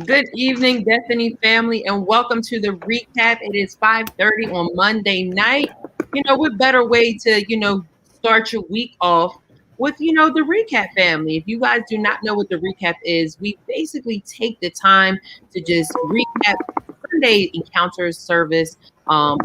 Good evening, Bethany family, and welcome to the recap. It is 5:30 on Monday night. What better way to, start your week off with, the recap family. If you guys do not know what the recap is, we basically take the time to just recap Sunday Encounters service. And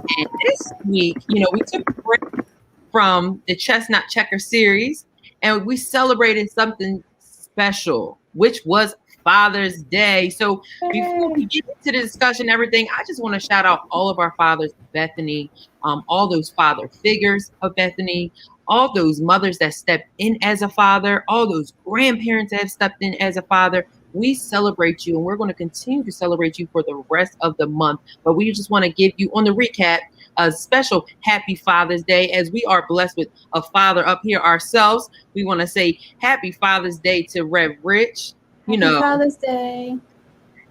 this week, we took a break from the Chestnut Checker series and we celebrated something special, which was Father's Day. So before we get into the discussion, everything, I just want to shout out all of our fathers, Bethany, all those father figures of Bethany, all those mothers that stepped in as a father, all those grandparents that have stepped in as a father. We celebrate you, and we're going to continue to celebrate you for the rest of the month. But we just want to give you, on the recap, a special happy Father's Day. As we are blessed with a father up here ourselves, we want to say happy Father's Day to Rev Rich. Happy Father's Day.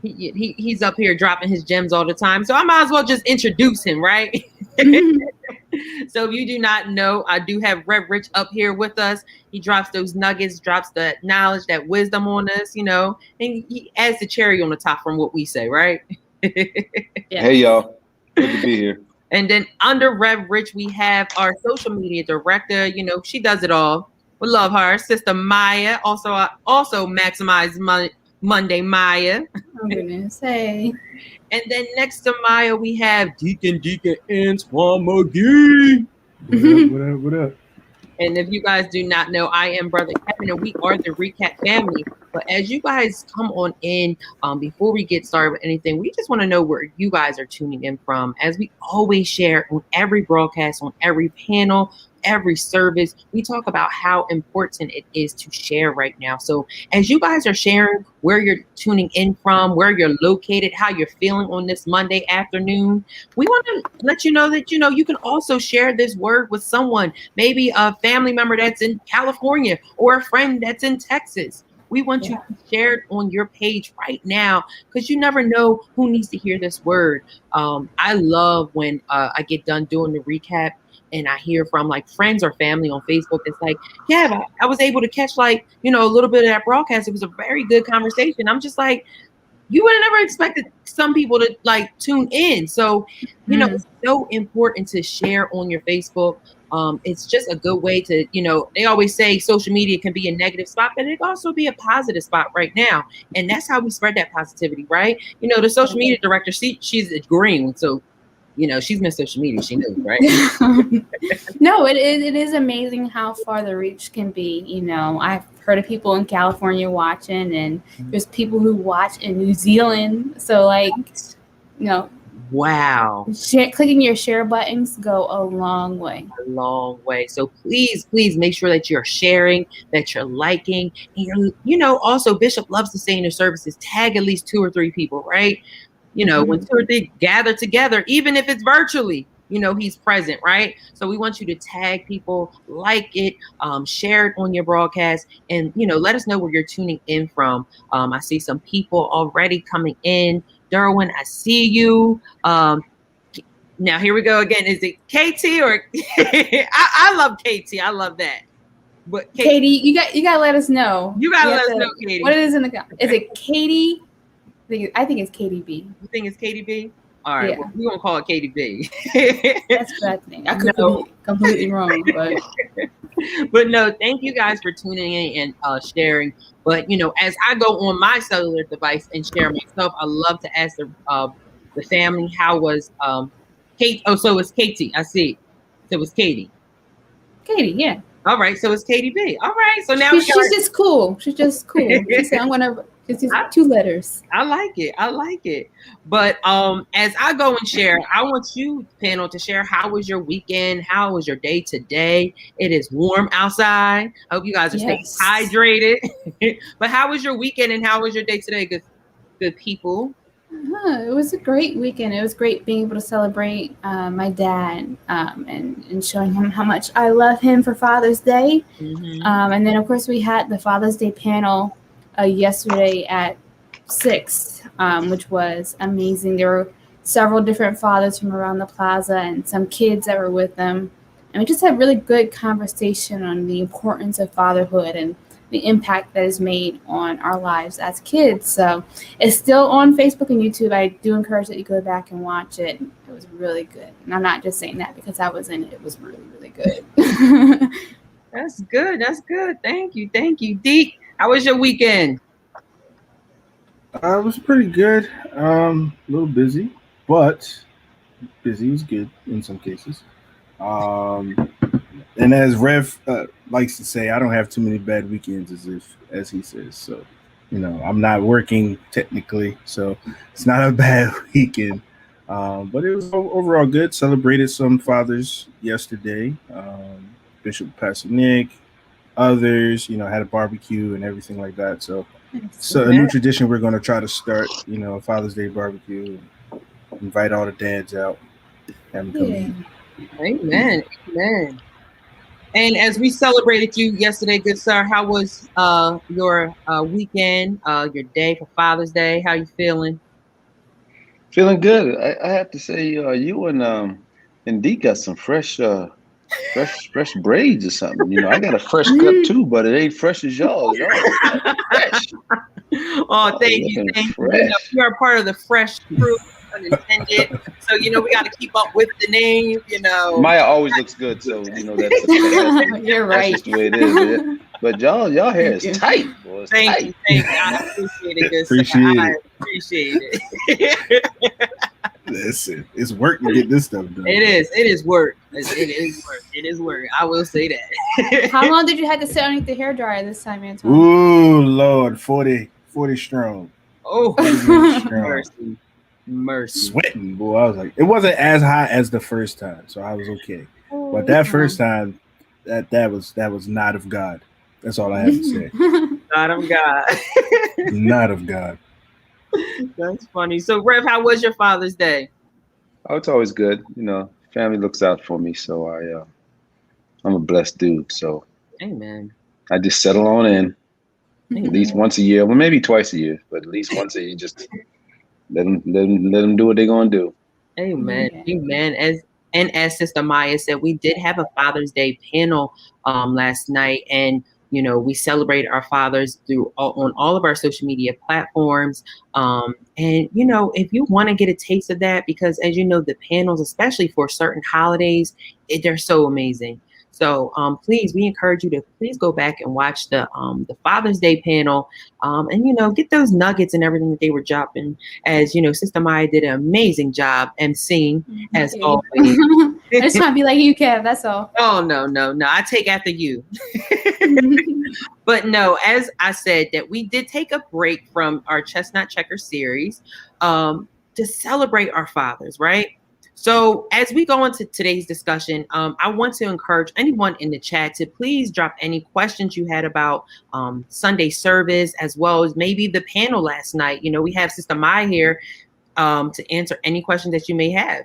He's up here dropping his gems all the time, so I might as well just introduce him, right? So if you do not know, I do have Rev Rich up here with us. He drops those nuggets, drops that knowledge, that wisdom on us, and he adds the cherry on the top from what we say, right? Yeah. Hey y'all, good to be here. And then under Rev Rich, we have our social media director. She does it all. We love her, Sister Maya. Also Maximize Monday Maya. Oh goodness, hey. And then next to Maya, we have Deacon Antoine McGee. What up? And if you guys do not know, I am Brother Kevin, and we are the Recap family. But as you guys come on in, before we get started with anything, we just want to know where you guys are tuning in from. As we always share on every broadcast, on every panel, every service, we talk about how important it is to share right now. So as you guys are sharing where you're tuning in from, where you're located, how you're feeling on this Monday afternoon, we want to let you know that, you can also share this word with someone, maybe a family member that's in California or a friend that's in Texas. We want you to share it on your page right now, because you never know who needs to hear this word. I love when I get done doing the recap and I hear from like friends or family on Facebook. It's like, yeah, I was able to catch a little bit of that broadcast. It was a very good conversation. I'm just like, you would have never expected some people to tune in. So, it's so important to share on your Facebook. It's just a good way to, they always say social media can be a negative spot, but it can also be a positive spot right now. And that's how we spread that positivity, right? The social media director, she's agreeing. So, she's Miss Social Media. She knows, right? No, it is amazing how far the reach can be. I've heard of people in California watching, and there's people who watch in New Zealand. So, wow. Clicking your share buttons go a long way. A long way. So please make sure that you're sharing, that you're liking. And also Bishop loves to say in the services, tag at least 2 or 3 people, right? When 2 or 3 gather together, even if it's virtually, he's present, right? So we want you to tag people, like it, share it on your broadcast, and, let us know where you're tuning in from. I see some people already coming in. Derwin, I see you. Now here we go again. Is it KT or I love KT. I love that. But Katie, you gotta let us know. You gotta let us know, Katie. What it is in the is it Katie? I think it's KDB. You think it's KDB? All right, well, we're gonna call it KDB. That's what I think. I could be completely wrong, but but no, thank you guys for tuning in and sharing. But as I go on my cellular device and share myself, I love to ask the family, how was Kate? Oh, so it's Katie. I see. So it's Katie. Katie, yeah. All right, so it's KDB. All right, so now she's just cool. She's just cool. She said, I'm gonna. It's just 2 letters. I like it. But as I go and share, I want you, panel, to share how was your weekend? How was your day today? It is warm outside. I hope you guys are staying hydrated. But how was your weekend and how was your day today, good people? It was a great weekend. It was great being able to celebrate my dad and showing him how much I love him for Father's Day. And then, of course, we had the Father's Day panel yesterday at 6, which was amazing. There were several different fathers from around the plaza and some kids that were with them. And we just had really good conversation on the importance of fatherhood and the impact that is made on our lives as kids. So it's still on Facebook and YouTube. I do encourage that you go back and watch it. It was really good. And I'm not just saying that because I was in it. It was really, really good. That's good. That's good. Thank you. Thank you. Deke, how was your weekend? It was pretty good. A little busy, but busy is good in some cases. And as Rev likes to say, I don't have too many bad weekends, as he says. So, I'm not working technically, so it's not a bad weekend. But it was overall good. Celebrated some fathers yesterday. Bishop, Pastor Nick, others, had a barbecue and everything like that. So a new tradition we're going to try to start, a Father's Day barbecue. Invite all the dads out. Have them come eat. Amen. Amen. And as we celebrated you yesterday, good sir, how was your weekend, your day for Father's Day? How you feeling? Feeling good. I have to say, you and Dee got some fresh braids or something. I got a fresh cut too, but it ain't fresh as y'all. Y'all are fresh. Oh, thank you. We are part of the fresh crew. Unintended. So we got to keep up with the name. Maya always looks good, so that's you're right. That's just the way it is. Yeah. But y'all hair is tight. Boy, it's thank tight. you. I appreciate it. Appreciate it. Listen, it's work to get this stuff done. It is work. It is work. I will say that. How long did you have to sit underneath the hair dryer this time, Antoine? Ooh, Lord, 40 strong. Oh, mercy. Sweating, boy. I was like, it wasn't as hot as the first time, so I was okay. But that first time, that was not of God. That's all I have to say. Not of God. Not of God. That's funny. So, Rev, how was your Father's Day? Oh, it's always good. Family looks out for me, so I'm a blessed dude. So, amen. I just settle on in at least once a year, well, maybe twice a year, but at least once a year, just let them do what they're gonna do. Amen. Amen. As Sister Maya said, we did have a Father's Day panel last night, and we celebrate our fathers on all of our social media platforms. And if you want to get a taste of that, because as you know, the panels, especially for certain holidays, they're so amazing. So please, we encourage you to please go back and watch the Father's Day panel, and get those nuggets and everything that they were dropping. As Sister Maya did an amazing job emceeing as always. I just want to be like you, Kev. That's all. Oh no! I take after you. But no, as I said, that we did take a break from our Chestnut Checker series to celebrate our fathers, right? So as we go into today's discussion, I want to encourage anyone in the chat to please drop any questions you had about Sunday service, as well as maybe the panel last night. We have Sister Maya here to answer any questions that you may have.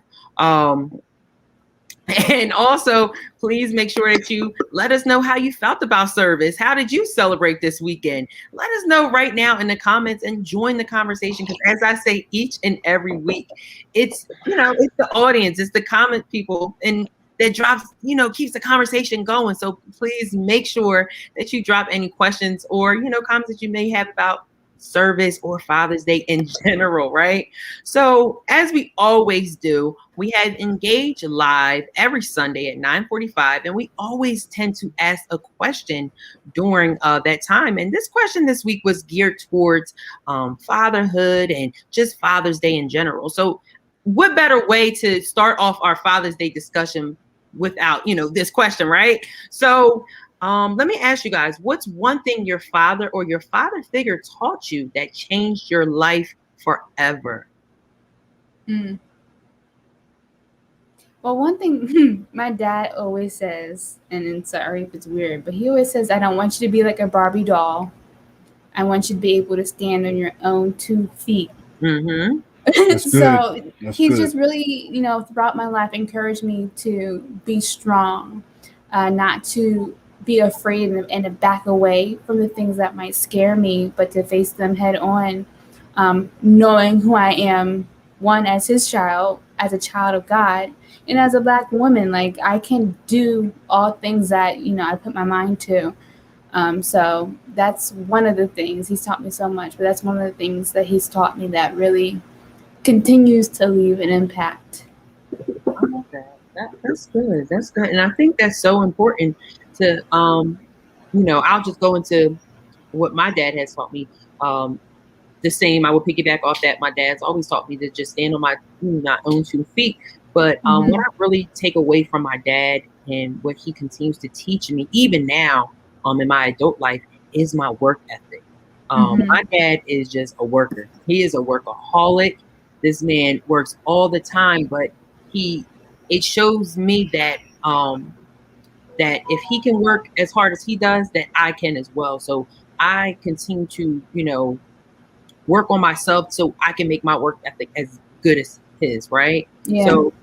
And also, please make sure that you let us know how you felt about service. How did you celebrate this weekend? Let us know right now in the comments and join the conversation. Because as I say each and every week, it's the audience, it's the comment people, and that drops, keeps the conversation going. So please make sure that you drop any questions or comments that you may have about service or Father's Day in general, right? So as we always do, we have Engage Live every Sunday at 9:45, and we always tend to ask a question during that time. And this question this week was geared towards fatherhood and just Father's Day in general. So what better way to start off our Father's Day discussion without, this question, right? So let me ask you guys, what's one thing your father or your father figure taught you that changed your life forever? Well, one thing my dad always says, and sorry if it's weird, but he always says, I don't want you to be like a Barbie doll. I want you to be able to stand on your own 2 feet. Mm-hmm. So he's just really, throughout my life encouraged me to be strong, not to be afraid and to back away from the things that might scare me, but to face them head on, knowing who I am, one, as his child, as a child of God, and as a Black woman. Like, I can do all things that, I put my mind to. So that's one of the things he's taught me so much, but that's one of the things that he's taught me that really continues to leave an impact. I love that. That's good. That's good. And I think that's so important to, I'll just go into what my dad has taught me. The same, I will piggyback off that. My dad's always taught me to just stand on my own 2 feet. But what I really take away from my dad and what he continues to teach me, even now, in my adult life, is my work ethic. My dad is just a worker. He is a workaholic. This man works all the time, but it shows me that that if he can work as hard as he does, that I can as well. So I continue to, work on myself so I can make my work ethic as good as his, right? Yeah. So,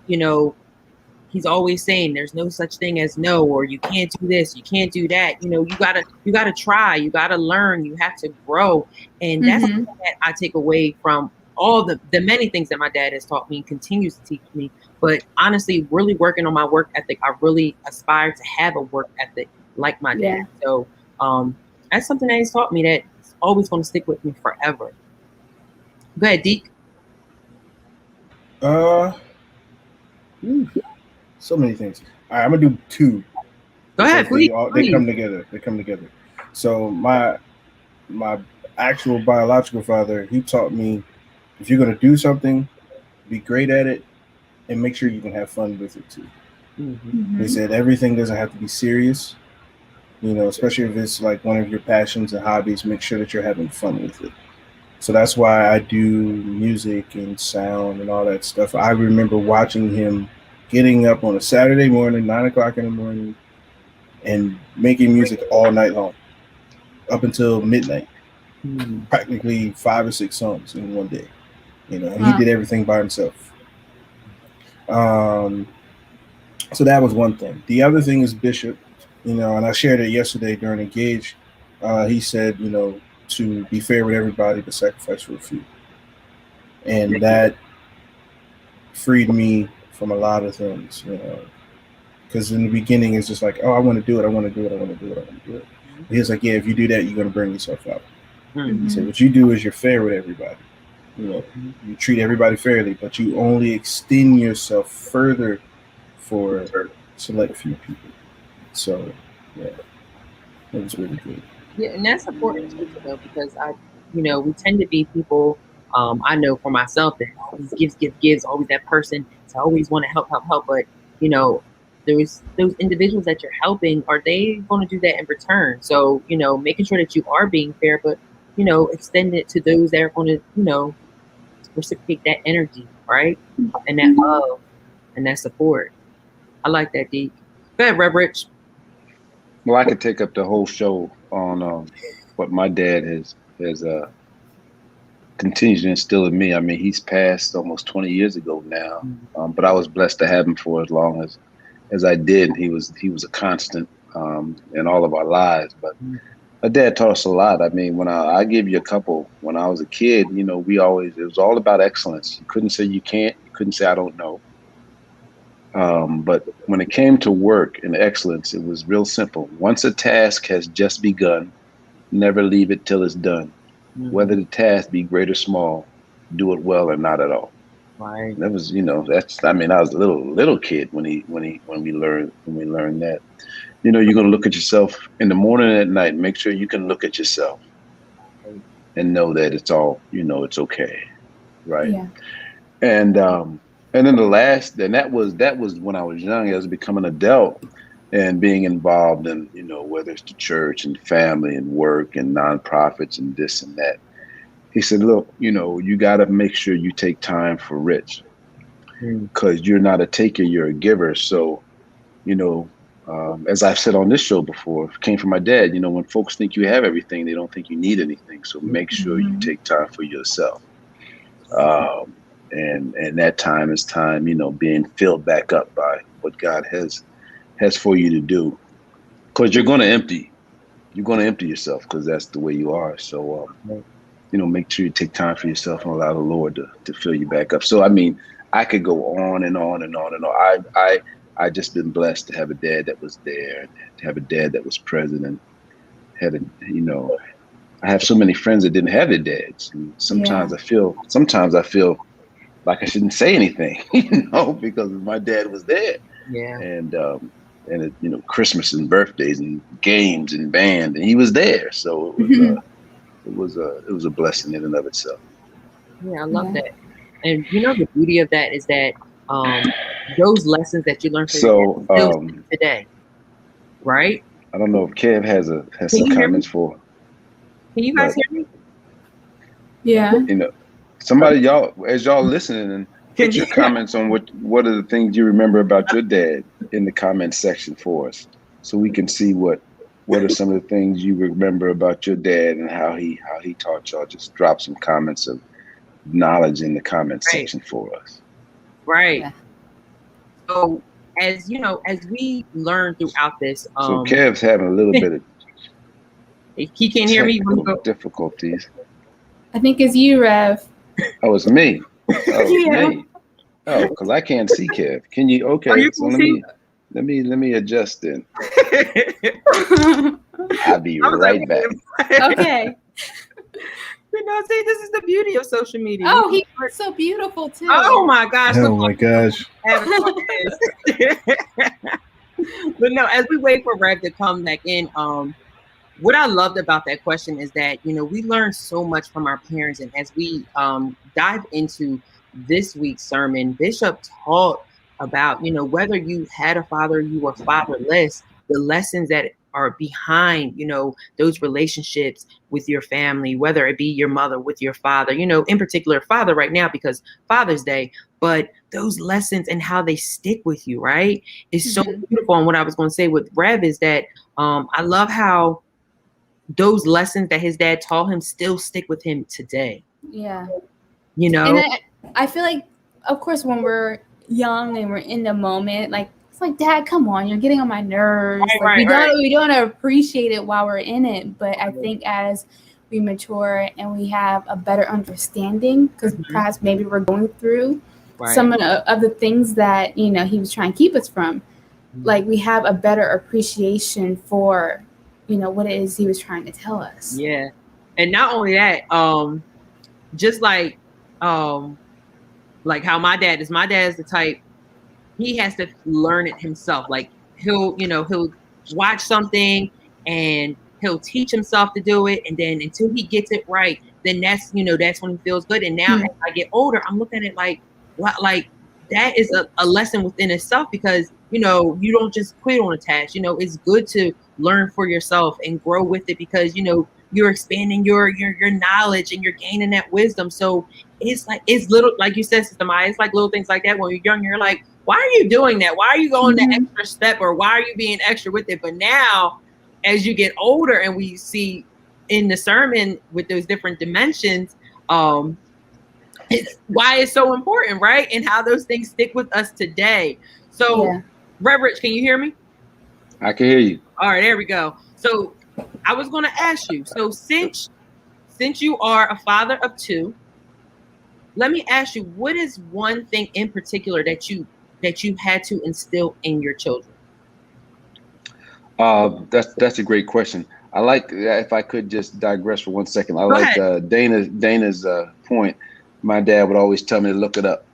he's always saying there's no such thing as no, or you can't do this, you can't do that. You gotta try, you gotta learn, you have to grow. And that's something that I take away from all the many things that my dad has taught me and continues to teach me. But honestly, really working on my work ethic, I really aspire to have a work ethic like my dad. So that's something that he's taught me that's always going to stick with me forever. Go ahead, Deke. So many things. All right, I'm gonna do 2. Go ahead, please. They come together. So my actual biological father, he taught me, if you're gonna do something, be great at it, and make sure you can have fun with it too. He said everything doesn't have to be serious, especially if it's like one of your passions and hobbies. Make sure that you're having fun with it. So that's why I do music and sound and all that stuff. I remember watching him getting up on a Saturday morning, 9 o'clock in the morning, and making music all night long, up until midnight, practically 5 or 6 songs in one day. And he did everything by himself. So that was one thing. The other thing is Bishop, and I shared it yesterday during Engage. He said, to be fair with everybody, but sacrifice for a few. And that freed me from a lot of things, because in the beginning it's just like, oh, I want to do it. But he was like, yeah, if you do that, you're going to burn yourself out. He said, what you do is you're fair with everybody. You treat everybody fairly, but you only extend yourself further for select few people. So, yeah, it was really good. Yeah, and that's important too, because we tend to be people. I know for myself that always gives, always that person to always want to help. But those individuals that you're helping, are they going to do that in return? So making sure that you are being fair, but extend it to those that are going to reciprocate that energy, right? And that love and that support. I like that, Deke. Go ahead, Rev Rich. Well, I could take up the whole show on what my dad has continues to instill in me. I mean, he's passed almost 20 years ago now, but I was blessed to have him for as long as I did. He was a constant in all of our lives. But my dad taught us a lot. I mean, when I give you a couple, when I was a kid, it was all about excellence. You couldn't say you can't. You couldn't say I don't know. But when it came to work and excellence, it was real simple. Once a task has just begun, never leave it till it's done. Whether the task be great or small, do it well or not at all. Right. That was, I was a little kid when we learned that. You're going to look at yourself in the morning and at night. Make sure you can look at yourself and know that it's all, it's okay. Right. Yeah. And then that was when I was young, as becoming an adult and being involved in, whether it's the church and family and work and nonprofits and this and that. He said, look, you got to make sure you take time for Rich, because you're not a taker, you're a giver. So, as I've said on this show before, it came from my dad, when folks think you have everything, they don't think you need anything. So make sure you take time for yourself. And that time is time, being filled back up by what God has for you to do, because you're going to empty yourself, because that's the way you are. So, make sure you take time for yourself and allow the Lord to fill you back up. So, I mean, I could go on and on and on and on. I just been blessed to have a dad that was there, and to have a dad that was present, had a, I have so many friends that didn't have their dads. And sometimes I feel like I shouldn't say anything, because my dad was there. Yeah. And Christmas and birthdays and games and band, and he was there. So it was a blessing in and of itself. Yeah, I love that. And the beauty of that is that those lessons that you learned from your dad still today, right? I don't know if Kev has some comments for. Can you guys hear me? Yeah. Somebody, as y'all listening, and put your comments on what are the things you remember about your dad in the comment section for us, so we can see what are some of the things you remember about your dad and how he taught y'all. Just drop some comments of knowledge in the comment section for us. Right. Yeah. So as we learn throughout this, so Kev's having a little bit of he can't hear me. Difficulties. I think it's you, Rev. Oh, it's me. Me. Oh, because I can't see Kev. Can you? Okay, so let me adjust then. I'll be right back. Okay. See, this is the beauty of social media. Oh, he's so beautiful too. Oh my gosh. Oh my gosh. But no, as we wait for Rev to come back in, what I loved about that question is that, we learn so much from our parents. And as we dive into this week's sermon, Bishop taught about, whether you had a father, you were fatherless, the lessons that are behind, those relationships with your family, whether it be your mother with your father, in particular father right now because Father's Day, but those lessons and how they stick with you, right? It's so beautiful. And what I was going to say with Rev is that I love how those lessons that his dad taught him still stick with him today. Yeah. And I feel like, of course, when we're young and we're in the moment, like, it's like, Dad, come on, you're getting on my nerves. We don't appreciate it while we're in it. But I think as we mature and we have a better understanding, because perhaps maybe we're going through some of the things that, he was trying to keep us from, like we have a better appreciation for, what it is he was trying to tell us. Yeah. And not only that, just like how my dad is the type, he has to learn it himself. Like he'll watch something and he'll teach himself to do it. And then until he gets it right, then that's when he feels good. And now as I get older, I'm looking at it like that is a lesson within itself, because, you don't just quit on a task. It's good to learn for yourself and grow with it, because, you're expanding your knowledge and you're gaining that wisdom. So it's little, like you said, Sister Maya, it's like little things like that. When you're young, you're like, why are you doing that? Why are you going that extra step, or why are you being extra with it? But now as you get older and we see in the sermon with those different dimensions, it's why it's so important, right? And how those things stick with us today. So Rev Rich, can you hear me? I can hear you. All right, there we go. So I was going to ask you, so since you are a father of two, let me ask you, what is one thing in particular that you had to instill in your children? That's a great question. I like, if I could just digress for 1 second. I like Dana's point. My dad would always tell me to look it up.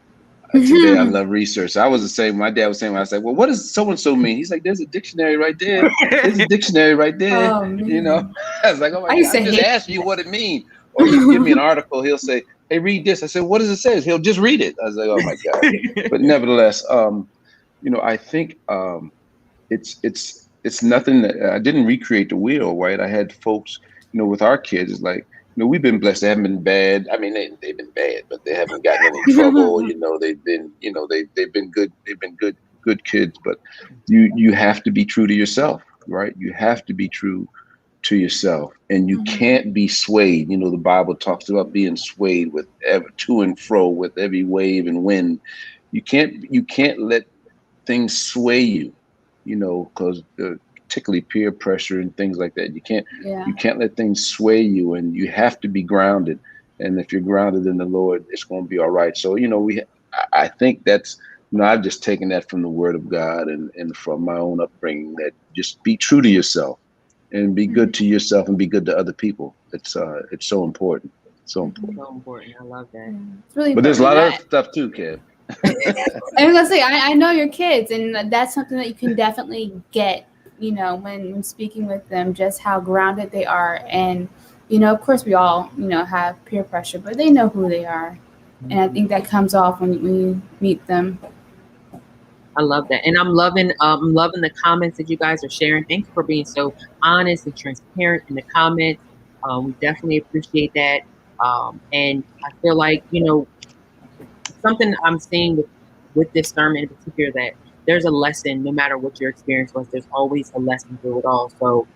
Today I love research. I was the same. My dad was saying, I was like, well, what does so and so mean? He's like, there's a dictionary right there. There's a dictionary right there. Oh, I was like, oh my God, I just asked you what it means. Or you give me an article, he'll say, hey, read this. I said, what does it say? He'll just read it. I was like, oh my God. But nevertheless, I think it's nothing that I didn't recreate the wheel, right? I had folks, with our kids, it's like, we've been blessed. They haven't been bad. I mean, they've been bad, but they haven't gotten any trouble. They've been, they've been good. They've been good kids. But you have to be true to yourself, right? You have to be true to yourself, and you can't be swayed. The Bible talks about being swayed with to and fro with every wave and wind. You can't let things sway you, because particularly peer pressure and things like that. You can't let things sway you, and you have to be grounded. And if you're grounded in the Lord, it's going to be all right. So, I think that's, I've just taken that from the Word of God and from my own upbringing, that just be true to yourself and be good to yourself and be good to other people. It's so important. So important. So important. I love that. It's really important. But there's a lot of other stuff too, Kev. I was gonna say, I know your kids, and that's something that you can definitely get, when speaking with them, just how grounded they are. And, of course we all, have peer pressure, but they know who they are. And I think that comes off when you meet them. I love that. And I'm loving the comments that you guys are sharing. Thank you for being so honest and transparent in the comments. We definitely appreciate that. And I feel like, something I'm seeing with this sermon in particular, that there's a lesson, no matter what your experience was, there's always a lesson through it all. So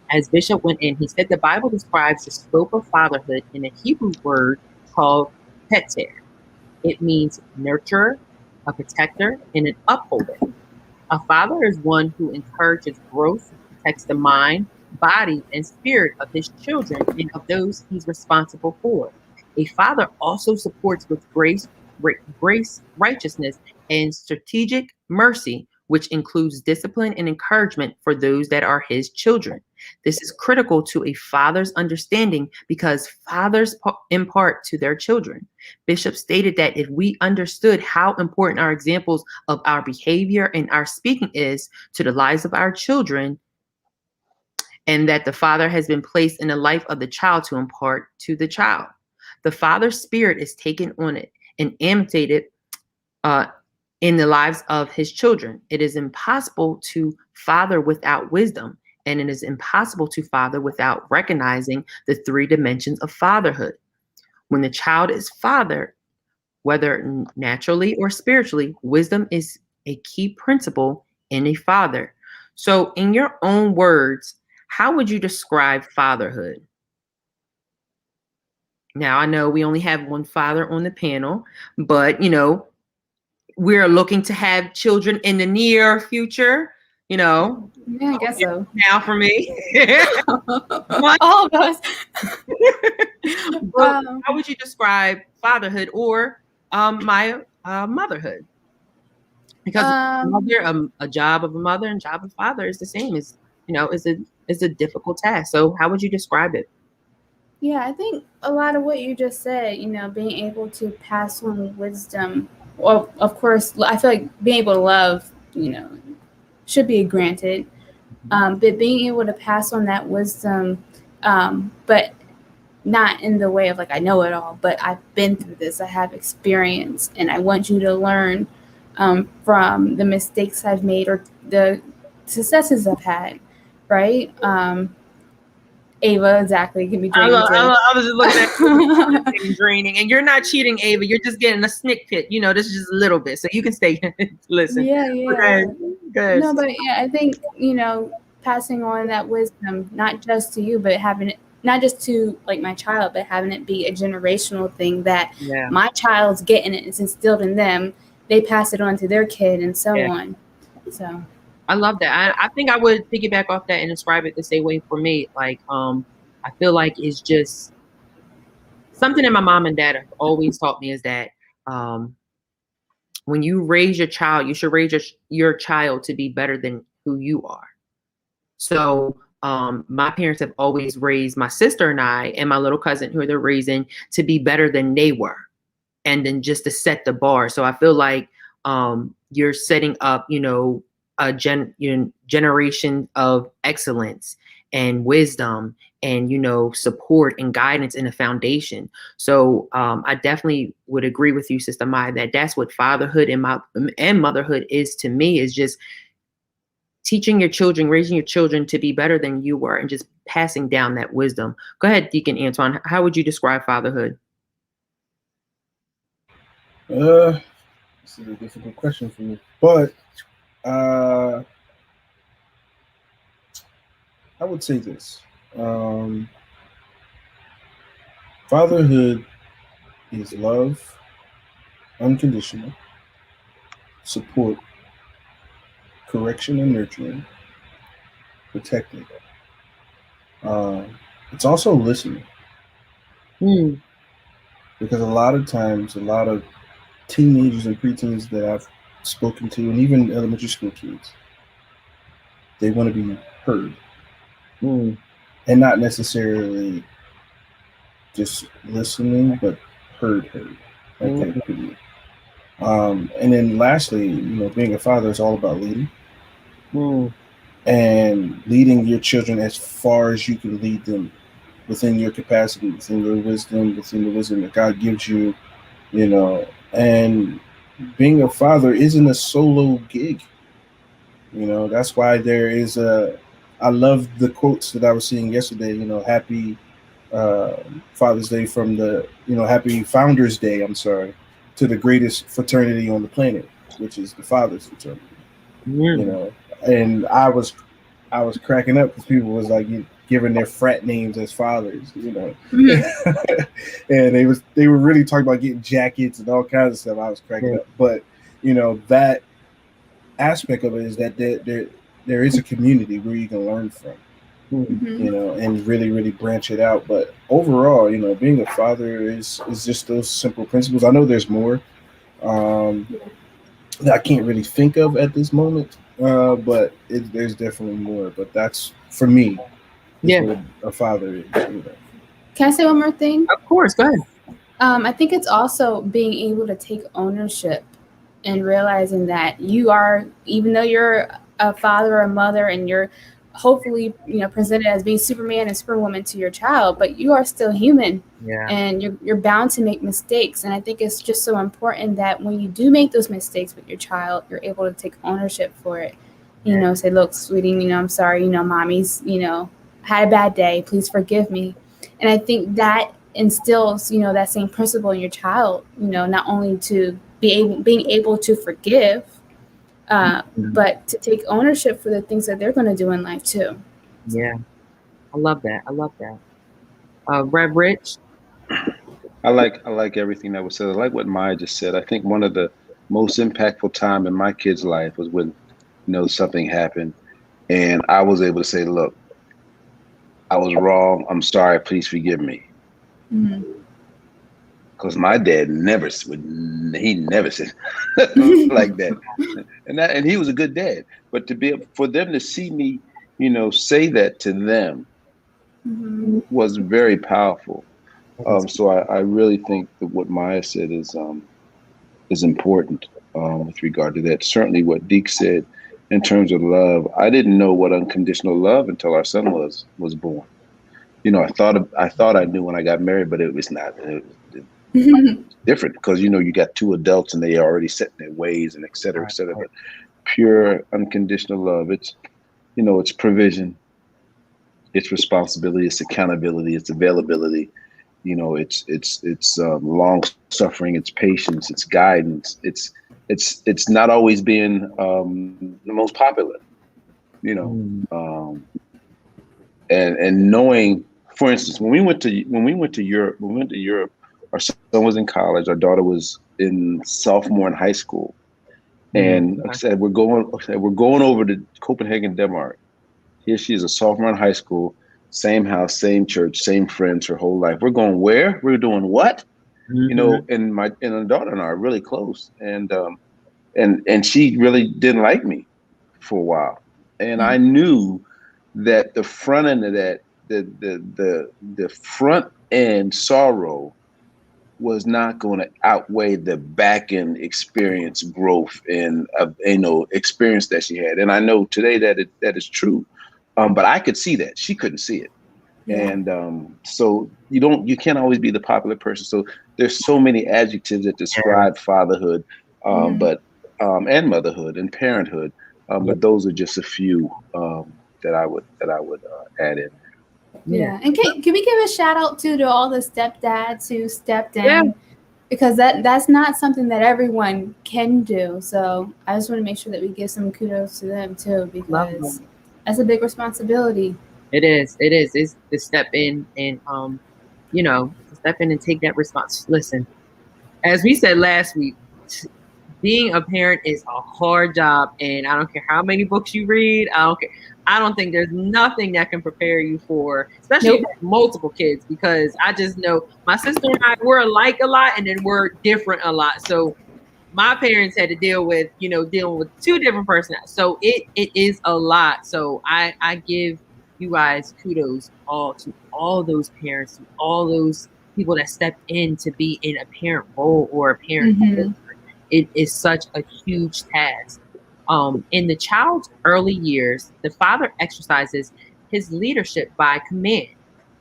as Bishop went in, he said the Bible describes the scope of fatherhood in a Hebrew word called heter. It means nurturer, a protector, and an upholder. A father is one who encourages growth, protects the mind, body, and spirit of his children and of those he's responsible for. A father also supports with grace, righteousness, and strategic mercy, which includes discipline and encouragement for those that are his children. This is critical to a father's understanding because fathers impart to their children. Bishop stated that if we understood how important our examples of our behavior and our speaking is to the lives of our children, and that the father has been placed in the life of the child to impart to the child. The father's spirit is taken on it and imitated in the lives of his children. It is impossible to father without wisdom, and it is impossible to father without recognizing the three dimensions of fatherhood. When the child is fathered, whether naturally or spiritually, wisdom is a key principle in a father. So, in your own words, how would you describe fatherhood? Now, I know we only have one father on the panel, but, we're looking to have children in the near future, Yeah, I guess so. Now for me. All of us. How would you describe fatherhood or my motherhood? Because a job of a mother and job of father is the same. Is a difficult task. So how would you describe it? Yeah, I think a lot of what you just said, being able to pass on wisdom. Well, of course, I feel like being able to love, should be granted. But being able to pass on that wisdom, but not in the way of like, I know it all, but I've been through this, I have experience, and I want you to learn from the mistakes I've made or the successes I've had, right? Ava, exactly. Give me draining. I was just looking at you draining, and you're not cheating, Ava. You're just getting a snick pit. This is just a little bit, so you can stay listen. Yeah. Good. No, but yeah, I think passing on that wisdom, not just to you, but having it, not just to like my child, but having it be a generational thing that my child's getting it, it's instilled in them. They pass it on to their kid, and so on. So. I love that. I think I would piggyback off that and describe it the same way for me. Like, I feel like it's just something that my mom and dad have always taught me is that when you raise your child, you should raise your child to be better than who you are. So my parents have always raised my sister and I and my little cousin who they're raising to be better than they were, and then just to set the bar. So I feel like you're setting up, a generation of excellence and wisdom and support and guidance in a foundation. So I definitely would agree with you, Sister Maya, that that's what fatherhood and motherhood is to me, is just teaching your children, raising your children to be better than you were, and just passing down that wisdom. Go ahead, Deacon Antoine. How would you describe fatherhood? This is a difficult question for me, but I would say this. Fatherhood is love, unconditional, support, correction and nurturing, protecting. It's also listening. Because a lot of times, a lot of teenagers and preteens that I've spoken to, and even elementary school kids, they want to be heard. Mm. and not necessarily just listening, but heard. I think for me. And then lastly, being a father is all about leading. Mm. And leading your children as far as you can lead them within your capacity, within your wisdom, within the wisdom that God gives you, and being a father isn't a solo gig. That's why I love the quotes that I was seeing yesterday, happy Father's Day from happy Founders Day, I'm sorry, to the greatest fraternity on the planet, which is the Fathers Fraternity. Mm. And I was cracking up because people was like giving their frat names as fathers, and they were really talking about getting jackets and all kinds of stuff. I was cracking up, but that aspect of it is that there is a community where you can learn from, and really really branch it out. But overall, being a father is just those simple principles. I know there's more that I can't really think of at this moment. But there's definitely more. But that's for me. What a father is. Can I say one more thing? Of course, go ahead. I think it's also being able to take ownership and realizing that you are, even though you're a father or a mother and you're hopefully presented as being Superman and Superwoman to your child, but you are still human. And you're bound to make mistakes. And I think it's just so important that when you do make those mistakes with your child, you're able to take ownership for it. Say, look, sweetie, I'm sorry, mommy's, had a bad day. Please forgive me. And I think that instills, that same principle in your child, not only to being able to forgive, but to take ownership for the things that they're going to do in life too. Yeah. I love that. Rev Rich. I like everything that was said. I like what Maya just said. I think one of the most impactful time in my kid's life was when, something happened and I was able to say, look, I was wrong. I'm sorry. Please forgive me. Because my dad never said like that. And he was a good dad. But for them to see me, say that to them was very powerful. So I really think that what Maya said is important with regard to that. Certainly what Deke said in terms of love. I didn't know what unconditional love until our son was born. I thought I knew when I got married, but it was not. It was different because you got two adults and they are already set in their ways and et cetera, et cetera. But pure unconditional love, it's it's provision, it's responsibility, it's accountability, it's availability. It's long suffering, it's patience, it's guidance. It's not always being the most popular, and knowing. For instance, when we went to Europe, our son was in college. Our daughter was in sophomore in high school, and like I said, we're going over to Copenhagen, Denmark. Here she is, a sophomore in high school, same house, same church, same friends her whole life. We're going where? We're doing what? And our daughter and I are really close, and she really didn't like me for a while, and I knew that the front end of that. The front end sorrow was not going to outweigh the back end experience, growth, and experience that she had. And I know today that is true, but I could see that she couldn't see it, and so you can't always be the popular person. So there's so many adjectives that describe fatherhood, but and motherhood and parenthood, but those are just a few that I would add in. Yeah. And can we give a shout out to all the stepdads who stepped in? Because that's not something that everyone can do. So I just want to make sure that we give some kudos to them too, because that's a big responsibility. It is. It's to step in and step in and take that response. Listen, as we said last week, being a parent is a hard job, and I don't care how many books you read. I don't care. I don't think there's nothing that can prepare you for, especially if you have multiple kids, because I just know my sister and I, we're alike a lot, and then we're different a lot. So my parents had to dealing with two different personalities. So it is a lot. So I give you guys, kudos to all those parents, to all those people that stepped in to be in a parent role or a parent. Mm-hmm. It is such a huge task. In the child's early years, the father exercises his leadership by command.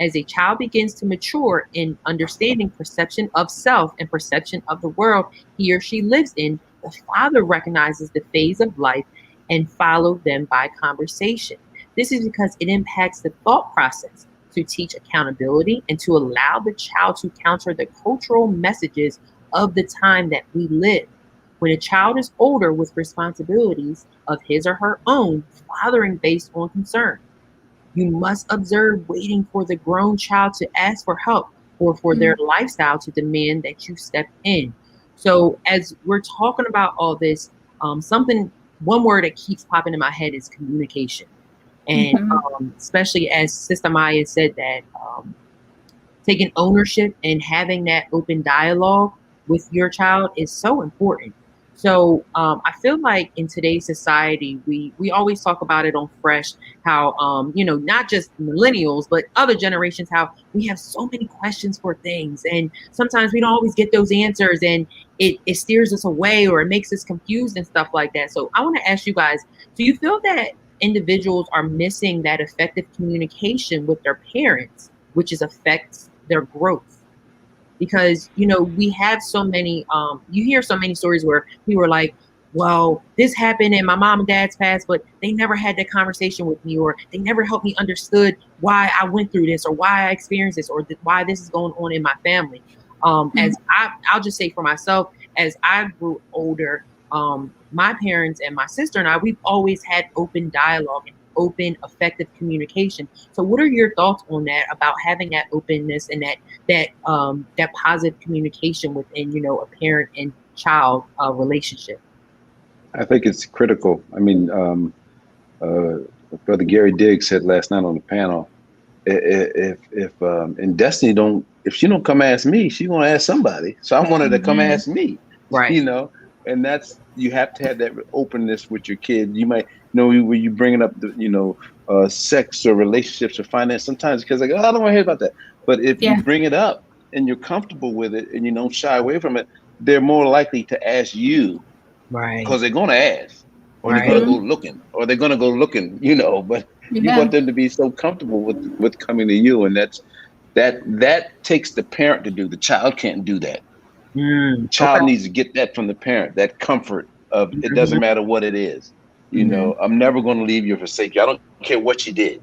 As a child begins to mature in understanding perception of self and perception of the world he or she lives in, the father recognizes the phase of life and follows them by conversation. This is because it impacts the thought process to teach accountability and to allow the child to counter the cultural messages of the time that we live. When a child is older with responsibilities of his or her own, fathering based on concern. You must observe waiting for the grown child to ask for help or for their lifestyle to demand that you step in. So, as we're talking about all this, one word that keeps popping in my head is communication. And especially as Sister Maya said that taking ownership and having that open dialogue with your child is so important. So I feel like in today's society, we always talk about it on Fresh, how not just millennials, but other generations, how we have so many questions for things, and sometimes we don't always get those answers, and it steers us away or it makes us confused and stuff like that. So I want to ask you guys, do you feel that individuals are missing that effective communication with their parents, which affects their growth? Because we have so many you hear so many stories where people are like, well, this happened in my mom and dad's past, but they never had that conversation with me, or they never helped me understood why I went through this, or why I experienced this, or why this is going on in my family. As I'll just say for myself, as I grew older, my parents and my sister and I, we've always had open dialogue and open, effective communication. So what are your thoughts on that, about having that openness and that positive communication within, a parent and child relationship? I think it's critical. I mean, Brother Gary Diggs said last night on the panel, if and Destiny if she don't come ask me, she's gonna ask somebody. So I wanted to come ask me, right? And that's, you have to have that openness with your kid. You might when you bringing up the sex or relationships or finance, sometimes because like, oh, I don't want to hear about that. But if you bring it up and you're comfortable with it and you don't shy away from it, they're more likely to ask you, right? Because they're gonna ask, or they're gonna go looking, But you want them to be so comfortable with coming to you, and that takes the parent to do. The child can't do that. The child needs to get that from the parent, that comfort of it doesn't matter what it is. I'm never going to leave you or forsake you. I don't care what you did.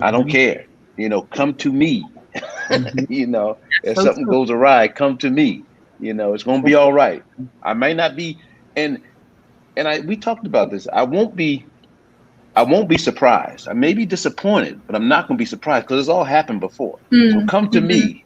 I don't care. Come to me. If something goes awry, come to me. It's going to be all right. I may not be, and we talked about this. I won't be surprised. I may be disappointed, but I'm not going to be surprised because it's all happened before. So come to me.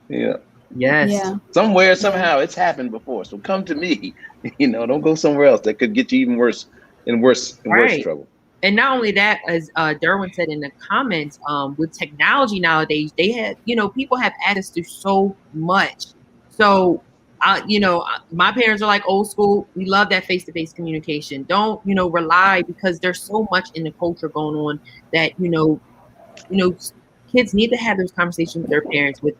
Yeah. Yes. Yeah. Somewhere, somehow, it's happened before. So come to me. Don't go somewhere else that could get you even worse and worse trouble. And not only that, as Derwin said in the comments, with technology nowadays, they have, people have access to so much. So, my parents are like old school. We love that face-to-face communication. Don't, rely, because there's so much in the culture going on that, kids need to have those conversations with their parents with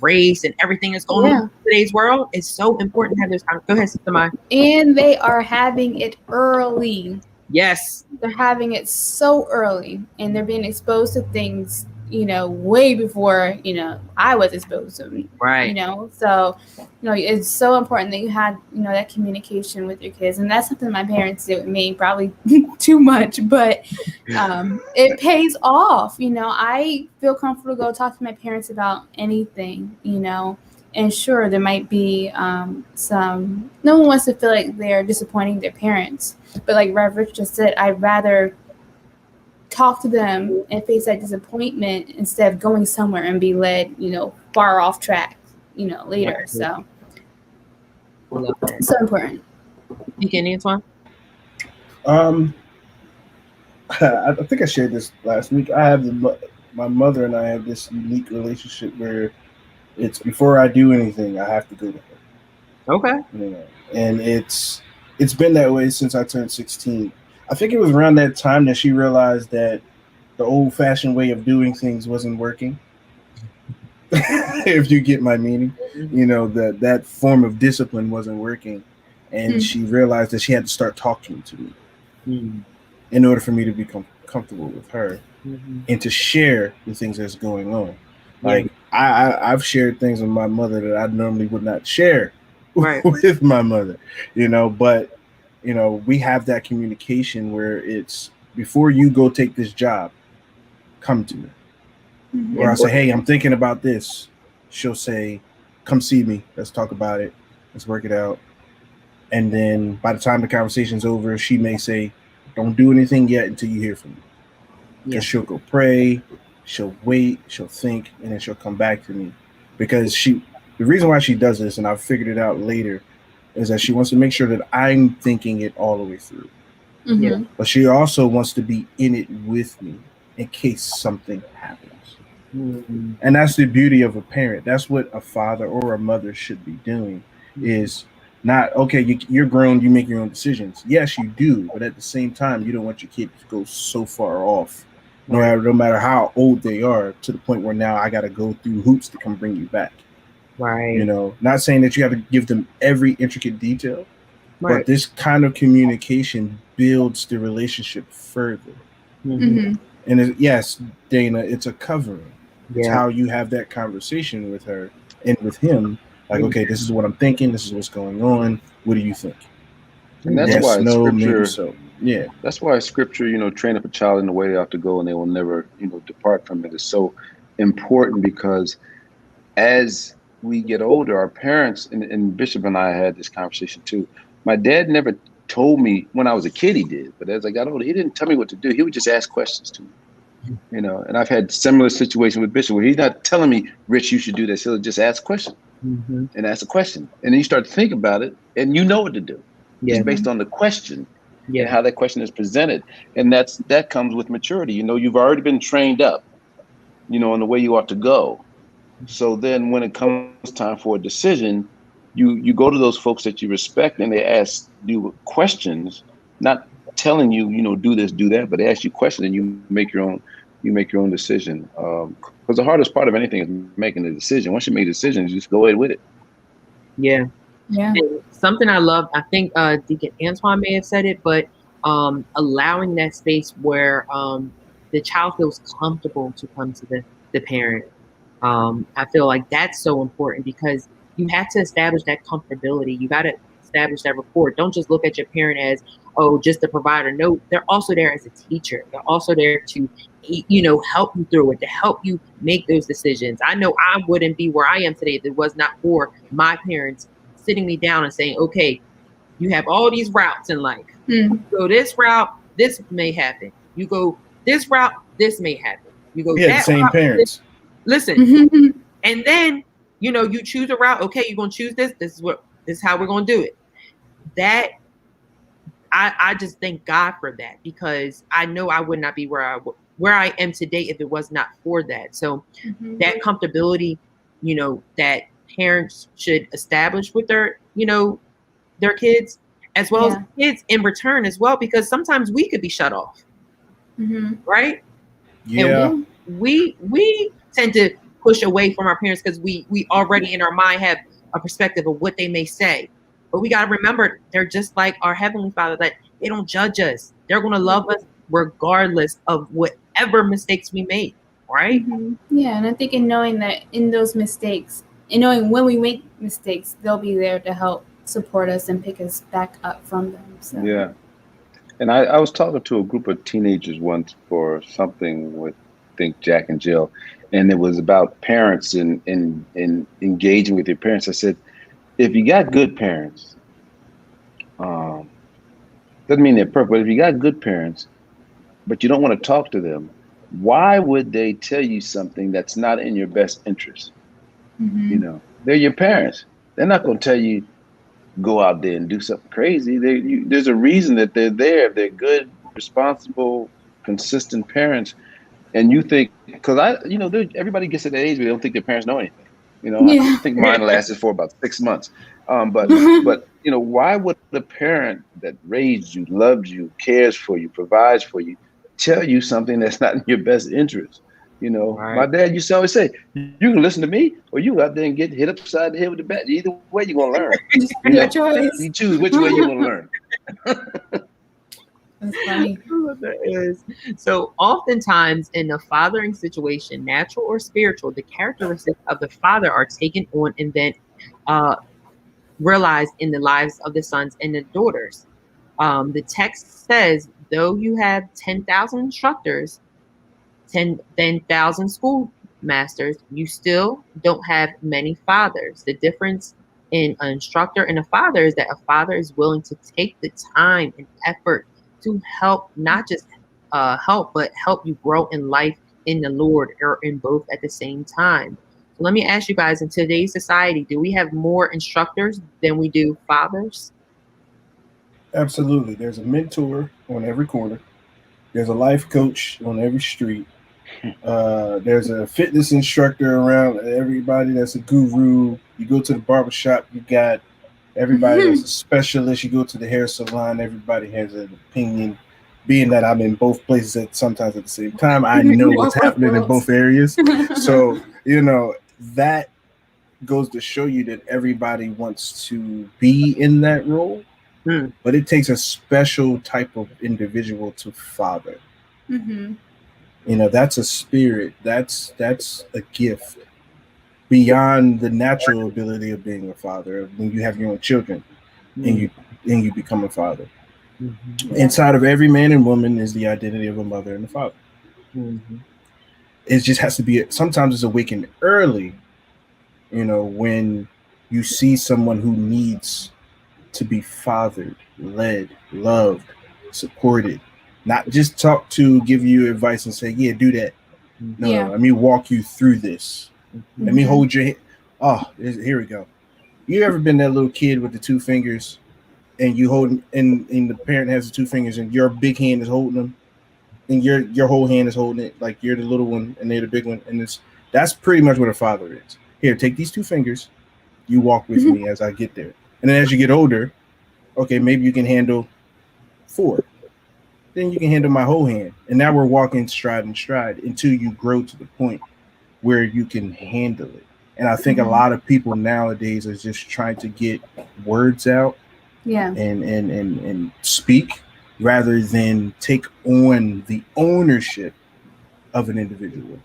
race and everything that's going on in today's world. It's so important to have those conversations. Go ahead, Sister Maya. And they are having it early. Yes. They're having it so early, and they're being exposed to things, way before, I was exposed to them. Right. So, it's so important that you had, that communication with your kids. And that's something my parents did with me, probably too much, but it pays off. I feel comfortable to go talk to my parents about anything, and sure, there might be no one wants to feel like they're disappointing their parents. But like Rev Rich just said, I'd rather talk to them and face that disappointment instead of going somewhere and be led, far off track, later. So, so important. You can, Antoine? I think I shared this last week. My mother and I have this unique relationship where it's before I do anything, I have to go to her. Okay. And it's been that way since I turned 16. I think it was around that time that she realized that the old-fashioned way of doing things wasn't working. If you get my meaning, you know, that form of discipline wasn't working, and she realized that she had to start talking to me in order for me to become comfortable with her and to share the things that's going on. Like I've shared things with my mother that I normally would not share with my mother, you know, but you know, we have that communication where it's before you go take this job, come to me. Or I'll say, hey, I'm thinking about this. She'll say, come see me. Let's talk about it. Let's work it out. And then by the time the conversation's over, she may say, don't do anything yet until you hear from me. Because she'll go pray, she'll wait, she'll think, and then she'll come back to me. Because the reason why she does this, and I've figured it out later, is that she wants to make sure that I'm thinking it all the way through. But she also wants to be in it with me in case something happens. And that's the beauty of a parent. That's what a father or a mother should be doing, is not, okay, you're grown, you make your own decisions. Yes, you do. But at the same time, you don't want your kid to go so far off, no matter how old they are, to the point where now I got to go through hoops to come bring you back. Right. You know, not saying that you have to give them every intricate detail, but this kind of communication builds the relationship further. And yes, Dana, it's a covering. It's how you have that conversation with her and with him. Like, okay, this is what I'm thinking. This is what's going on. What do you think? And that's yes, why no, scripture, maybe so. Yeah. That's why scripture, you know, train up a child in the way they ought to go and they will never, you know, depart from it, is so important, because as we get older, our parents, and Bishop and I had this conversation too. My dad never told me when I was a kid, he did, but as I got older, he didn't tell me what to do. He would just ask questions to me. You know, and I've had similar situations with Bishop where he's not telling me, Rich, you should do this. He'll just ask a question and ask a question. And then you start to think about it and you know what to do just based on the question and how that question is presented. And that comes with maturity. You know, you've already been trained up, you know, in the way you ought to go. So then when it comes time for a decision, you go to those folks that you respect and they ask you questions, not telling you, you know, do this, do that, but they ask you questions and you make your own decision. Because the hardest part of anything is making a decision. Once you make a decision, you just go ahead with it. Yeah. And something I love, I think Deacon Antoine may have said it, but allowing that space where the child feels comfortable to come to the parent. I feel like that's so important, because you have to establish that comfortability. You got to establish that rapport. Don't just look at your parent as, oh, just a provider. No, they're also there as a teacher. They're also there to, you know, help you through it, to help you make those decisions. I know I wouldn't be where I am today if it was not for my parents sitting me down and saying, okay, you have all these routes in life. You go this route, this may happen. You go this route, this may happen. You go that same route, parents. Listen, and then, you know, you choose a route. Okay, you're gonna choose this. This is how we're gonna do it. That I just thank God for that, because I know I would not be where I am today if it was not for that. So that comfortability, you know, that parents should establish with their, you know, their kids, as well as kids in return as well, because sometimes we could be shut off, right? Yeah. And we tend to push away from our parents because we already in our mind have a perspective of what they may say. But we got to remember, they're just like our Heavenly Father, that they don't judge us. They're going to love us regardless of whatever mistakes we make, right? Yeah, and I think in knowing that in those mistakes, and knowing when we make mistakes, they'll be there to help support us and pick us back up from them. So. Yeah. And I was talking to a group of teenagers once for something with, I think, Jack and Jill, and it was about parents and engaging with your parents. I said, if you got good parents, doesn't mean they're perfect, but if you got good parents, but you don't want to talk to them, why would they tell you something that's not in your best interest? You know, they're your parents. They're not going to tell you, go out there and do something crazy. There's a reason that they're there. They're good, responsible, consistent parents. And you think, because everybody gets to that age where they don't think their parents know anything. You know, I think mine lasted for about 6 months. But why would the parent that raised you, loves you, cares for you, provides for you, tell you something that's not in your best interest? My Right. dad used to always say, "You can listen to me, or you go out there and get hit upside the head with the bat. Either way, you're gonna learn. Your choice. You choose which way you're gonna learn." That's funny. That is. So oftentimes in a fathering situation, natural or spiritual, the characteristics of the father are taken on and then uh, realized in the lives of the sons and the daughters. The text says, though you have 10,000 instructors, 10,000 schoolmasters, you still don't have many fathers. The difference in an instructor and a father is that a father is willing to take the time and effort to help, not just help, but help you grow in life in the Lord, or in both at the same time. So let me ask you guys, in today's society, do we have more instructors than we do fathers? Absolutely. There's a mentor on every corner. There's a life coach on every street. There's a fitness instructor around everybody that's a guru. You go to the barbershop, you got everybody that's a specialist. You go to the hair salon, everybody has an opinion. Being that I'm in both places sometimes at the same time, I know what's happening in both areas. So, that goes to show you that everybody wants to be in that role, but it takes a special type of individual to father. Mm-hmm. That's a spirit. That's a gift beyond the natural ability of being a father. When you have your own children and you become a father, inside of every man and woman is the identity of a mother and a father. It just has to be. Sometimes it's awakened early. When you see someone who needs to be fathered, led, loved, supported. Not just talk to, give you advice and say, yeah, do that. No, let me walk you through this. Let me hold your hand. Oh, here we go. You ever been that little kid with the two fingers and you hold, and the parent has the two fingers and your big hand is holding them and your whole hand is holding it, like you're the little one and they're the big one. And that's pretty much what a father is. Here, take these two fingers. You walk with me as I get there. And then as you get older, okay, maybe you can handle 4. Then you can handle my whole hand. And now we're walking stride and stride until you grow to the point where you can handle it. And I think a lot of people nowadays are just trying to get words out and speak rather than take on the ownership of an individual.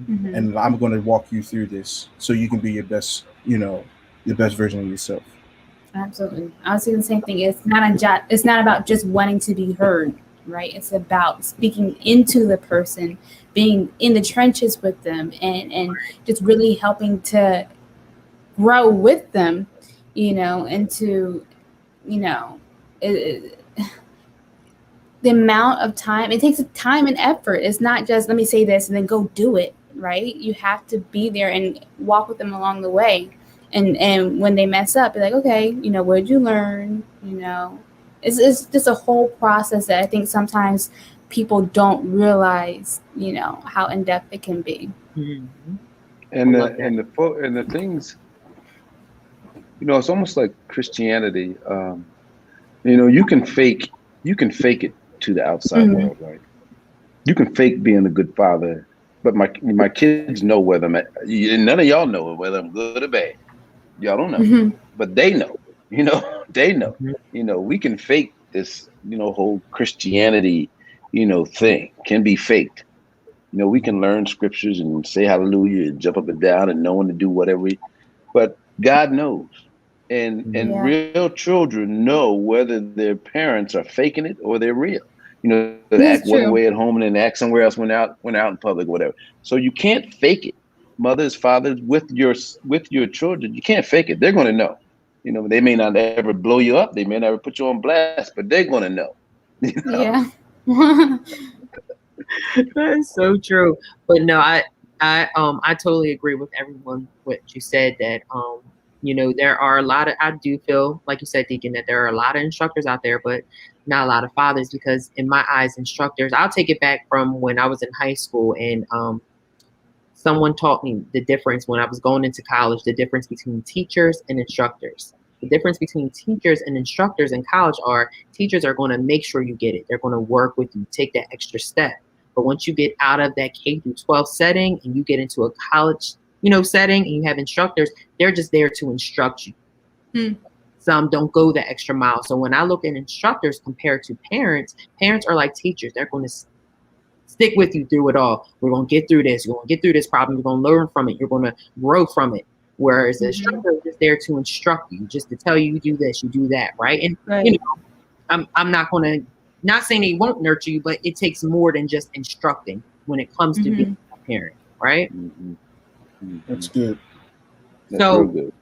And I'm going to walk you through this so you can be your best, the best version of yourself. Absolutely. I was saying the same thing. It's not about just wanting to be heard, right? It's about speaking into the person, being in the trenches with them, and just really helping to grow with them, and to, the amount of time, it takes time and effort. It's not just, let me say this and then go do it, right? You have to be there and walk with them along the way. And when they mess up, be like, okay, what did you learn? It's just a whole process that I think sometimes people don't realize, how in depth it can be. And the things, it's almost like Christianity. You can fake it to the outside world, right? You can fake being a good father, but my kids know whether none of y'all know whether I'm good or bad. Y'all don't know, but they know. They know. We can fake this, whole Christianity, thing can be faked. We can learn scriptures and say hallelujah and jump up and down and know when to do whatever. But God knows, and real children know whether their parents are faking it or they're real. They act one way at home and then act somewhere else when out in public, whatever. So you can't fake it. Mothers, fathers, with your children, you can't fake it. They're going to know. They may not ever blow you up. They may never put you on blast, but they're going to know. Yeah. That is so true. But no, I totally agree with everyone what you said, that there are a lot of, I do feel like you said, Deacon, that there are a lot of instructors out there, but not a lot of fathers, because in my eyes, instructors, I'll take it back from when I was in high school, and someone taught me the difference when I was going into college, the difference between teachers and instructors. The difference between teachers and instructors in college are teachers are going to make sure you get it. They're going to work with you, take that extra step. But once you get out of that K through 12 setting and you get into a college, setting, and you have instructors, they're just there to instruct you. Some don't go the extra mile. So when I look at instructors compared to parents, parents are like teachers. They're going to stick with you through it all. We're going to get through this. You're going to get through this problem. You're going to learn from it. You're going to grow from it. Whereas the instructor is just there to instruct you, just to tell you do this, you do that, right? And I'm not going to, not saying they won't nurture you, but it takes more than just instructing when it comes to being a parent, right? That's good. That's real good.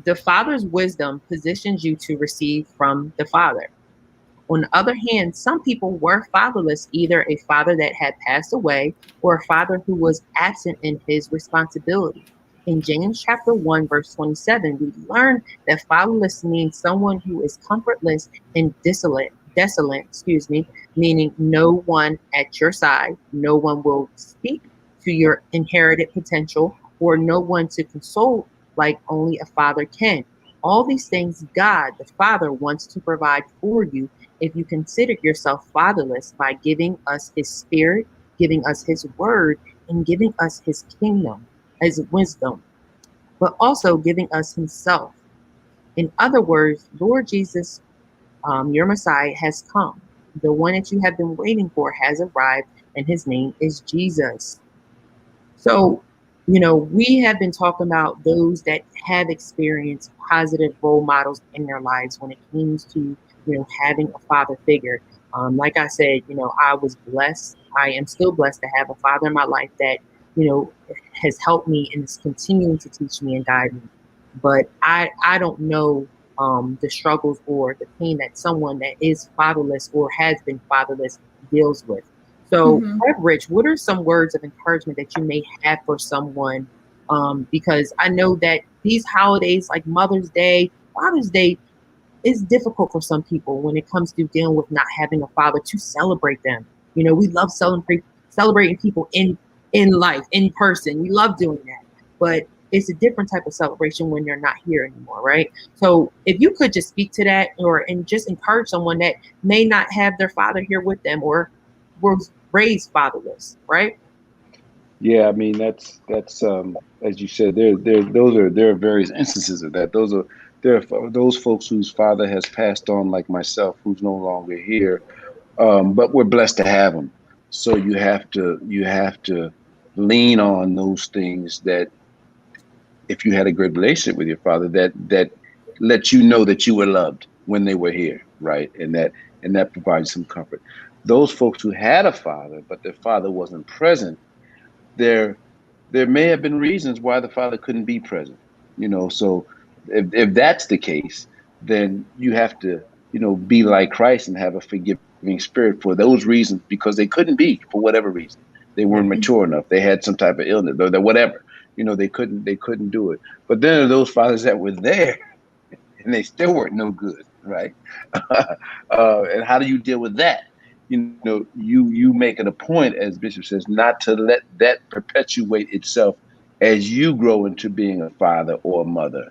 The Father's wisdom positions you to receive from the Father. On the other hand, some people were fatherless, either a father that had passed away or a father who was absent in his responsibility. In James chapter 1, verse 27, we learn that fatherless means someone who is comfortless and desolate, meaning no one at your side, no one will speak to your inherited potential, or no one to console like only a father can. All these things God, the Father, wants to provide for you if you consider yourself fatherless by giving us his spirit, giving us his word, and giving us his kingdom as wisdom, but also giving us himself. In other words, Lord Jesus, your Messiah has come. The one that you have been waiting for has arrived, and his name is Jesus. So, we have been talking about those that have experienced positive role models in their lives when it comes to, having a father figure. Like I said, I was blessed. I am still blessed to have a father in my life that, has helped me and is continuing to teach me and guide me. But I don't know the struggles or the pain that someone that is fatherless or has been fatherless deals with. So, Rich, what are some words of encouragement that you may have for someone? Because I know that these holidays, like Mother's Day, Father's Day, is difficult for some people when it comes to dealing with not having a father to celebrate them. We love celebrating people in life, in person. We love doing that, but it's a different type of celebration when you're not here anymore, right? So, if you could just speak to that, and just encourage someone that may not have their father here with them, or was raised fatherless, right? Yeah, I mean that's as you said, there are various instances of that. There are those folks whose father has passed on, like myself, who's no longer here, but we're blessed to have them. So you have to lean on those things that, if you had a good relationship with your father, that let you know that you were loved when they were here, right? And that provides some comfort. Those folks who had a father, but their father wasn't present, there may have been reasons why the father couldn't be present. So if that's the case, then you have to, be like Christ and have a forgiving spirit for those reasons, because they couldn't be for whatever reason. They weren't mature enough. They had some type of illness or whatever. They couldn't do it. But then there are those fathers that were there and they still weren't no good, right? And how do you deal with that? You make it a point, as Bishop says, not to let that perpetuate itself as you grow into being a father or a mother.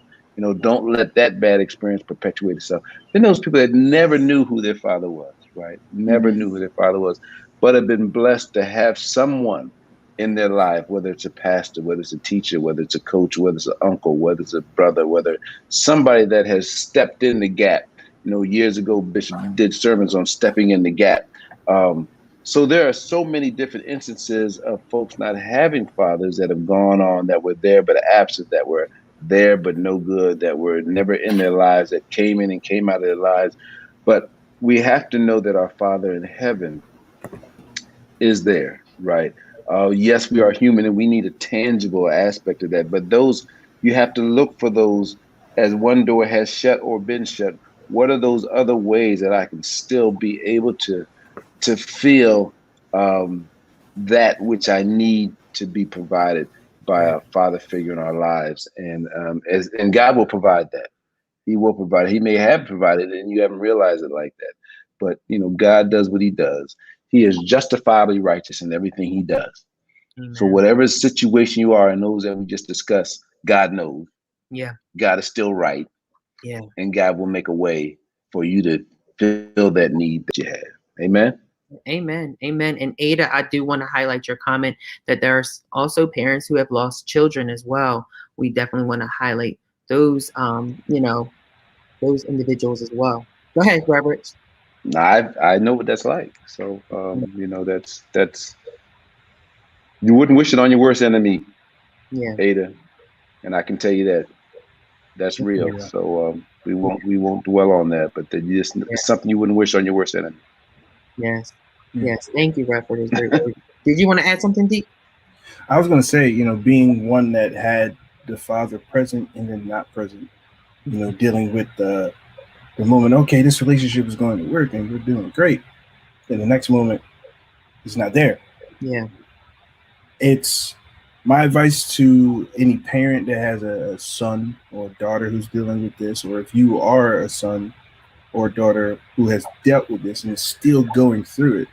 Don't let that bad experience perpetuate itself. Then those people that never knew who their father was, right? Never knew who their father was, but have been blessed to have someone in their life, whether it's a pastor, whether it's a teacher, whether it's a coach, whether it's an uncle, whether it's a brother, whether somebody that has stepped in the gap. Years ago, Bishop did sermons on stepping in the gap. So there are so many different instances of folks not having fathers that have gone on, that were there but absent, that were there but no good, that were never in their lives, that came in and came out of their lives. But we have to know that our Father in heaven is there, right? Yes, we are human and we need a tangible aspect of that. But you have to look for those, as one door has shut or been shut. What are those other ways that I can still be able to feel that which I need to be provided by a father figure in our lives? And God will provide that. He will provide. He may have provided it and you haven't realized it like that. But, God does what he does. He is justifiably righteous in everything he does. Amen. So whatever situation you are in, those that we just discussed, God knows. Yeah. God is still right. Yeah. And God will make a way for you to fill that need that you have. Amen. Amen. Amen. And Ada, I do want to highlight your comment that there's also parents who have lost children as well. We definitely want to highlight those, those individuals as well. Go ahead, Robert. Now, I know what that's like. So, that's you wouldn't wish it on your worst enemy, Yeah. Ada, and I can tell you that that's real. Yeah. So we won't dwell on that, but it's something you wouldn't wish on your worst enemy. Yes. Yeah. Yes. Thank you, Rep, for this great word. Did you want to add something, Deep? I was going to say, being one that had the father present and then not present, dealing with the moment, okay, this relationship is going to work and we're doing great. Then the next moment, it's not there. Yeah. It's my advice to any parent that has a son or a daughter who's dealing with this, or if you are a son or daughter who has dealt with this and is still going through it,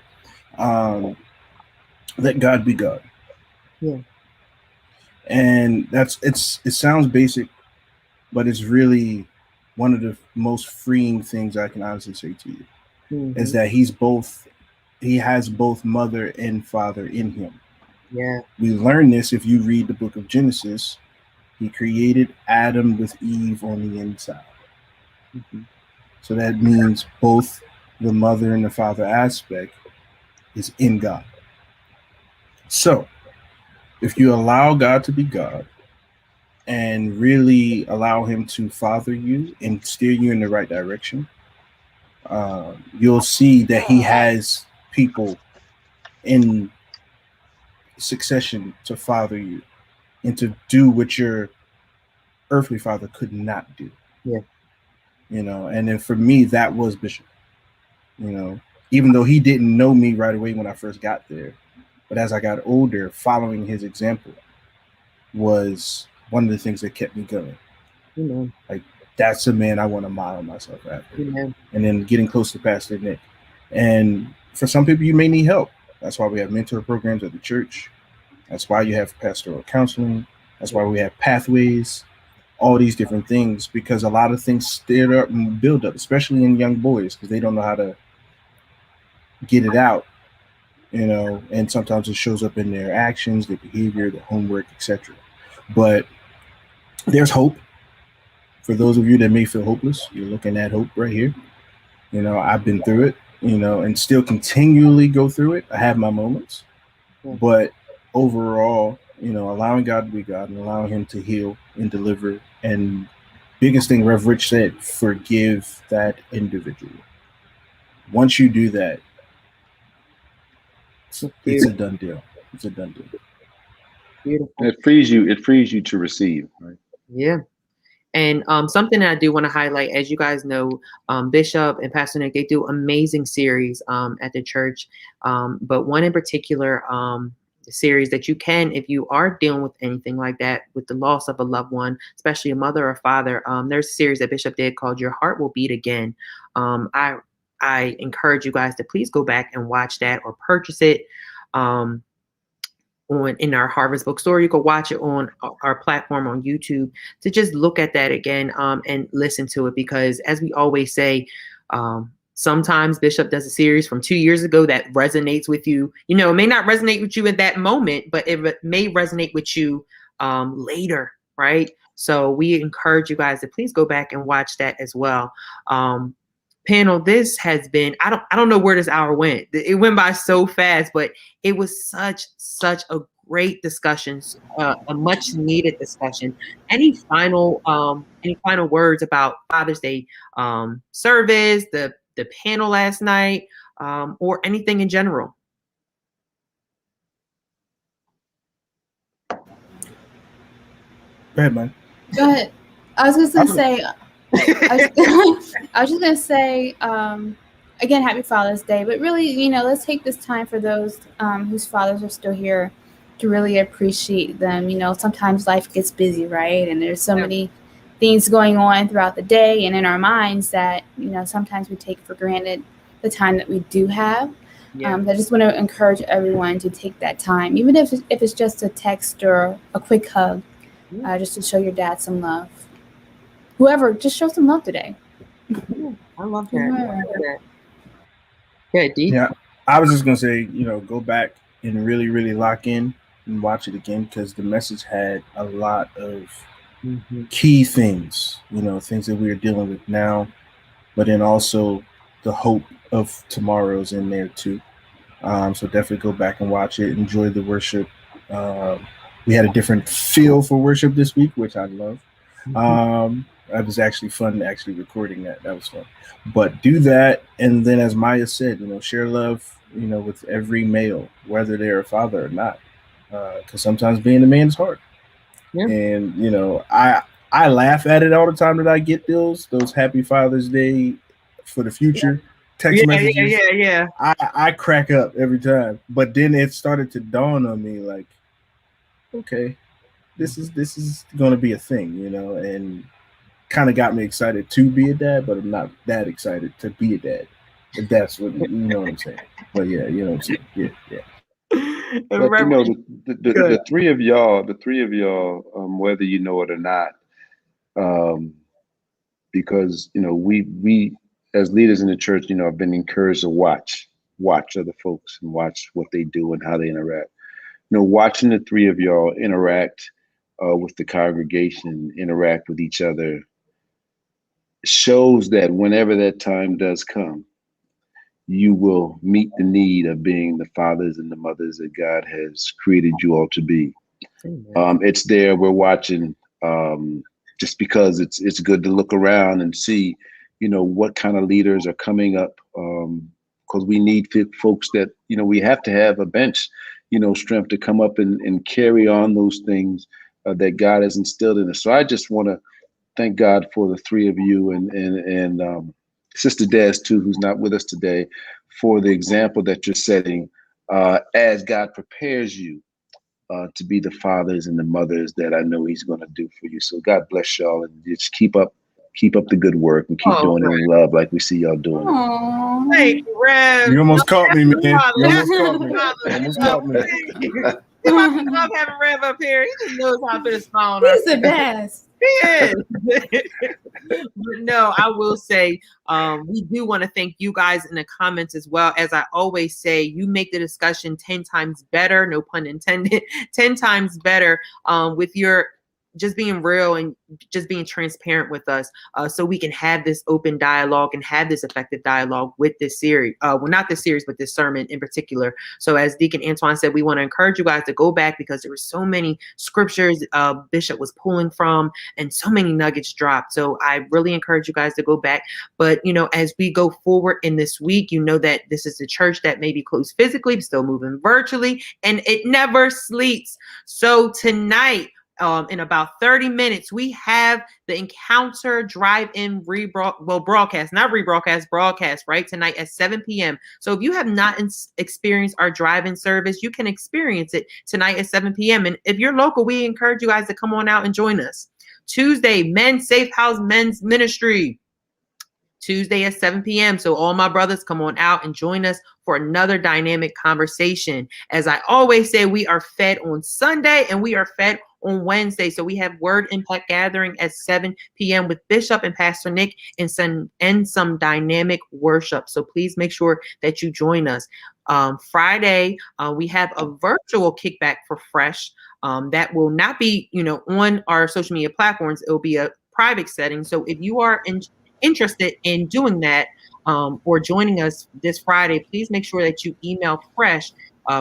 let God be God. Yeah. And it sounds basic, but it's really one of the most freeing things I can honestly say to you, is that he has both mother and father in him. Yeah. We learn this if you read the book of Genesis. He created Adam with Eve on the inside. Mm-hmm. So that means both the mother and the father aspect is in God. So if you allow God to be God and really allow him to father you and steer you in the right direction, you'll see that he has people in succession to father you and to do what your earthly father could not do. Yeah. And then for me, that was Bishop. Even though he didn't know me right away when I first got there, but as I got older, following his example was one of the things that kept me going. Amen. Like, that's a man I want to model myself after. Amen. And then getting close to Pastor Nick. And for some people, you may need help. That's why we have mentor programs at the church. That's why you have pastoral counseling. That's why we have pathways, all these different things, because a lot of things stir up and build up, especially in young boys, because they don't know how to get it out, and sometimes it shows up in their actions, their behavior, their homework, etc. But there's hope. For those of you that may feel hopeless, you're looking at hope right here. I've been through it, and still continually go through it. I have my moments, but overall, allowing God to be God and allowing him to heal and deliver. And biggest thing Rev Rich said, forgive that individual. Once you do that, it's a done deal. It's a done deal. Beautiful. It frees you to receive, right? Yeah. And something that I do want to highlight, as you guys know, Bishop and Pastor Nick, they do amazing series at the church. But one in particular, series that you can, if you are dealing with anything like that, with the loss of a loved one, especially a mother or father, there's a series that Bishop did called Your Heart Will Beat Again. I encourage you guys to please go back and watch that or purchase it. In our Harvest bookstore. You can watch it on our platform on YouTube to just look at that again and listen to it, because as we always say, sometimes Bishop does a series from 2 years ago that resonates with you. It may not resonate with you at that moment, but it may resonate with you later, right? So we encourage you guys to please go back and watch that as well. Panel, this has been, I don't know where this hour went. It went by so fast, but it was such a great discussion, a much needed discussion. Any final words about Father's Day service, the panel last night, or anything in general? Go ahead, man. Go ahead. I was just gonna say. I was just gonna say, again, happy Father's Day. But really, let's take this time for those whose fathers are still here to really appreciate them. Sometimes life gets busy, right? And there's so many things going on throughout the day and in our minds that sometimes we take for granted the time that we do have. I just want to encourage everyone to take that time, even if it's just a text or a quick hug, just to show your dad some love. whoever, just show some love today. I love that. Yeah, Dee. Yeah, I was just gonna say, go back and really, really lock in and watch it again, because the message had a lot of key things, things that we are dealing with now, but then also the hope of tomorrow's in there too. So definitely go back and watch it. Enjoy the worship. We had a different feel for worship this week, which I love. It was actually fun actually recording that. That was fun. But do that, and then as Maya said, share love, with every male, whether they're a father or not, because sometimes being a man is hard. Yeah. And I laugh at it all the time that I get those Happy Father's Day for the future text messages. Yeah. I crack up every time, but then it started to dawn on me, like, okay, this is going to be a thing, and kind of got me excited to be a dad, but I'm not that excited to be a dad. If that's what you know what I'm saying. But yeah, you know what I'm saying. Yeah. But the three of y'all, whether you know it or not, because we as leaders in the church, have been encouraged to watch other folks and watch what they do and how they interact. Watching the three of y'all interact with the congregation, interact with each other, shows that whenever that time does come, you will meet the need of being the fathers and the mothers that God has created you all to be. It's there. We're watching just because it's good to look around and see, what kind of leaders are coming up, because we need folks that, we have to have a bench, strength to come up and carry on those things that God has instilled in us. So I just want to thank God for the three of you and Sister Des too, who's not with us today, for the example that you're setting as God prepares you to be the fathers and the mothers that I know He's going to do for you. So God bless y'all, and just keep up the good work and keep doing it in love like we see y'all doing it. Thank you, Rev. You almost caught me, man. You almost caught me. I love having Rev up here. He just knows how to put a smile on He's the best. He is. But no, I will say we do want to thank you guys in the comments as well. As I always say, you make the discussion 10 times better, no pun intended, 10 times better with your just being real and just being transparent with us, so we can have this open dialogue and have this effective dialogue with this series. Well, not this series, but this sermon in particular. So as Deacon Antoine said, we want to encourage you guys to go back, because there were so many scriptures Bishop was pulling from and so many nuggets dropped. So I really encourage you guys to go back. But, as we go forward in this week, that this is a church that may be closed physically, but still moving virtually, and it never sleeps. So tonight, in about 30 minutes, we have the Encounter Drive-In broadcast right tonight at 7 p.m. So if you have not experienced our drive-in service, you can experience it tonight at 7 p.m. And if you're local, we encourage you guys to come on out and join us. Tuesday, Men's Safe House Men's Ministry. Tuesday at 7 p.m. So all my brothers, come on out and join us for another dynamic conversation. As I always say, we are fed on Sunday and we are fed on Wednesday. So we have Word Impact Gathering at 7 p.m. with Bishop and Pastor Nick and some dynamic worship. So please make sure that you join us. Friday, we have a virtual kickback for Fresh that will not be, on our social media platforms. It will be a private setting. So if you are interested in doing that or joining us this Friday, please make sure that you email Fresh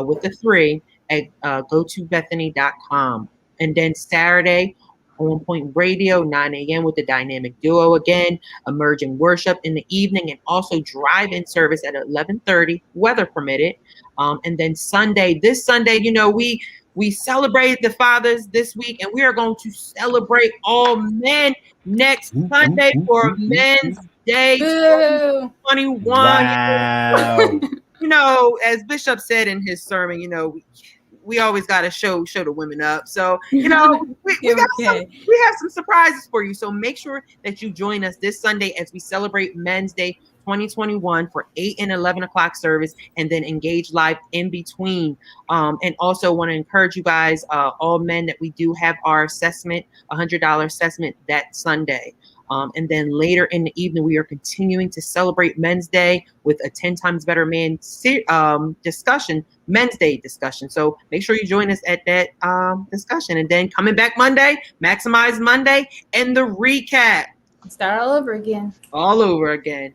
with the 3 at gotobethany.com. And then Saturday, On Point Radio, 9 a.m. with the dynamic duo again, emerging worship in the evening, and also drive-in service at 11:30, weather permitted. And then this Sunday, we celebrated the fathers this week, and we are going to celebrate all men next Sunday for Men's Day 2021. Wow. As Bishop said in his sermon, we always got to show the women up. So, we have some surprises for you. So make sure that you join us this Sunday as we celebrate Men's Day 2021 for 8 and 11 o'clock service, and then Engage Live in between. And also want to encourage you guys, all men, that we do have our assessment, $100 assessment that Sunday. And then later in the evening, we are continuing to celebrate Men's Day with a 10 Times Better Man discussion, Men's Day discussion. So make sure you join us at that discussion. And then coming back Monday, Maximize Monday, and the recap. Start all over again. All over again.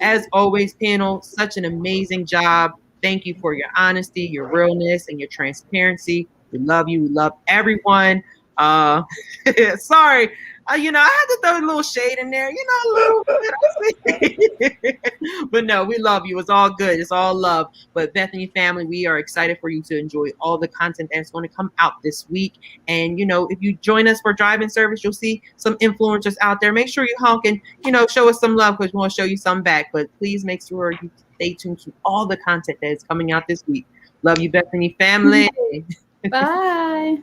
As always, panel, such an amazing job. Thank you for your honesty, your realness, and your transparency. We love you. We love everyone. Sorry. I had to throw a little shade in there, a little bit. But no, we love you. It's all good. It's all love. But Bethany family, we are excited for you to enjoy all the content that's going to come out this week. And, if you join us for driving service, you'll see some influencers out there. Make sure you honk and, show us some love, because we want to show you some back. But please make sure you stay tuned to all the content that is coming out this week. Love you, Bethany family. Bye.